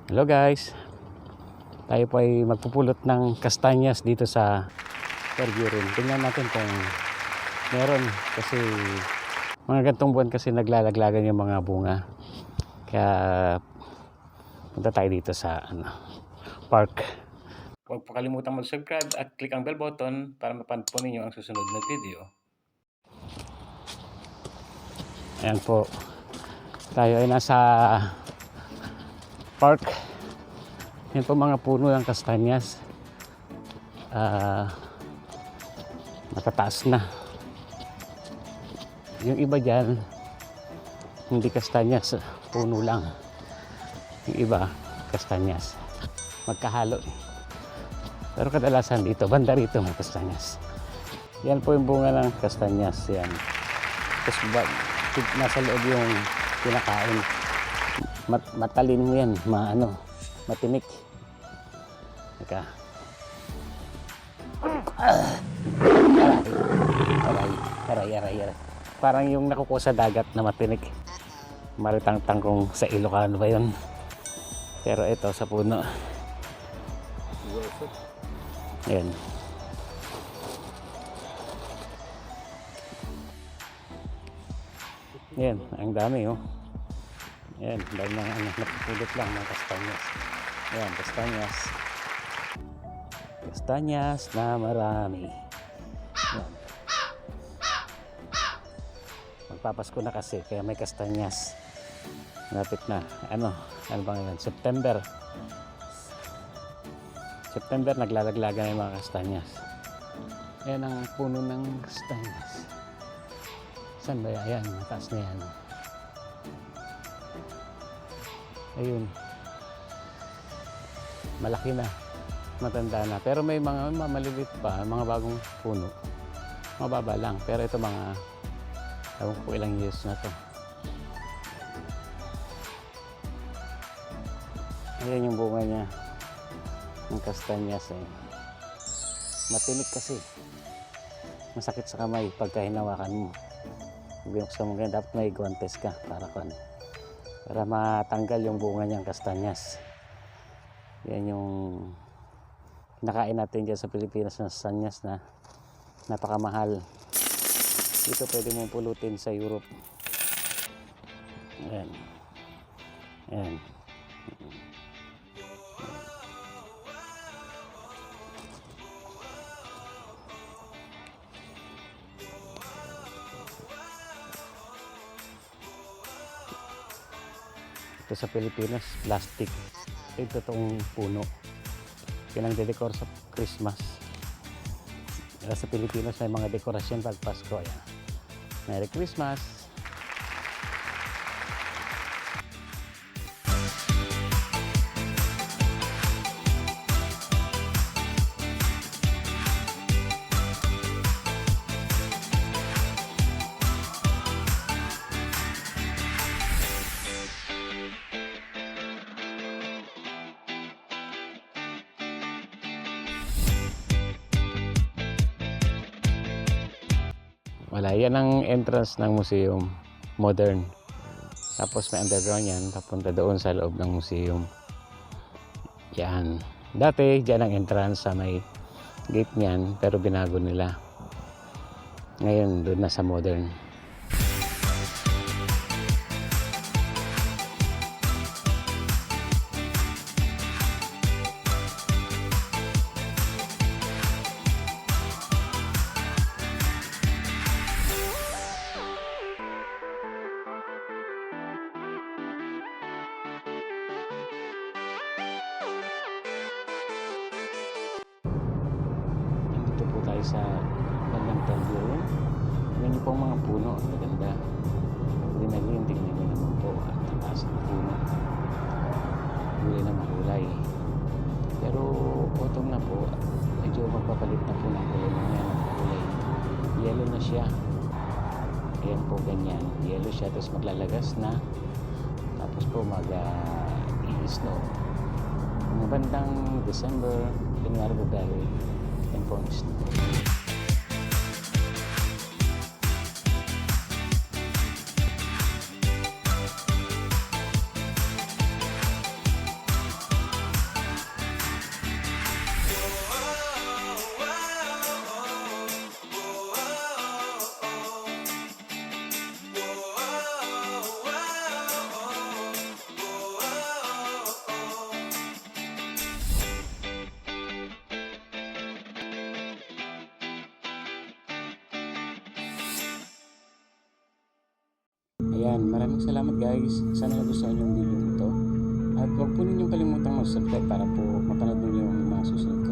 Hello guys, tayo po ay magpupulot ng kastanyas dito sa Terburin. Tingnan natin kung meron, kasi mga gantong buwan kasi naglalaglagan yung mga bunga. Kaya punta tayo dito sa park. Huwag po kalimutang mag-subscribe at click ang bell button para mapanood po ninyo ang susunod na video. Ayan po, tayo ay nasa park. Yan po mga puno ng kastanyas. Matataas na. Yung iba dyan, hindi kastanyas, puno lang. Yung iba, kastanyas. Magkahalo. Pero kadalasan dito, banda rito may kastanyas. Yan po yung bunga ng kastanyas. Yan. Tapos nasa loob yung pinakain. Matalin mo yan, matinik. Teka. Aray. Parang yung nakukuha sa dagat na matinik. Maritang-tang kung sa Ilocano ba yun. Pero ito sa puno. Ayan. Ayan, ang dami oh. Ayan, dahil napupulot lang ng kastanyas. Ayan, kastanyas na marami. Ayan. Magpapasko na kasi, kaya may kastanyas. Malapit na. Ano ba ngayon? September naglalaglagan yung mga kastanyas. Ayan ang puno ng kastanyas. Saan ba yan? Ayan, mataas na yan. Ayun. Malaki na. Matanda na. Pero may mga maliliit pa, mga bagong puno. Mababa lang. Pero ito mga ewan ko ilang years na to. Ayan yung bunga niya. Ng kastanyas eh. Matinik kasi. Masakit sa kamay pagka hinawakan mo. Binuksan mo ganyan, dapat may guantes ka para matanggal yung bunga niyang kastanyas. Yan yung kinakain natin dyan sa Pilipinas na kastanyas na napakamahal. Dito pwede mong pulutin sa Europe. Ayan. Ito sa Pilipinas, plastic. Ito totoong puno. Pinang-dedecor sa Christmas. Sa Pilipinas may mga dekorasyon pag Pasko. Ayan. Merry Christmas! Wala, yan ang entrance ng museum, modern. Tapos may underground yan, papunta doon sa loob ng museum. Yan. Dati, dyan ang entrance sa may gate niyan, pero binago nila. Ngayon, doon na sa modern. Tayo sa bandang Terburin. Tingnan niyo po ang mga puno, ang maganda. Tingnan niyo naman po at tataas ng puno. Kulay na makulay. Pero autumn na po, medyo magpapalit na po ng kulay na yan. Kulay yellow na siya. Ayan po ganyan. Yellow siya, tapos maglalagas na. Tapos po mag-i-snow. Ang bandang December, January, February, and for snow. Ayan, maraming salamat guys. Sana nagustuhan niyo yung video ito. At huwag po ninyong kalimutang mag-subscribe para po mapanood niyo yung mga susunod ko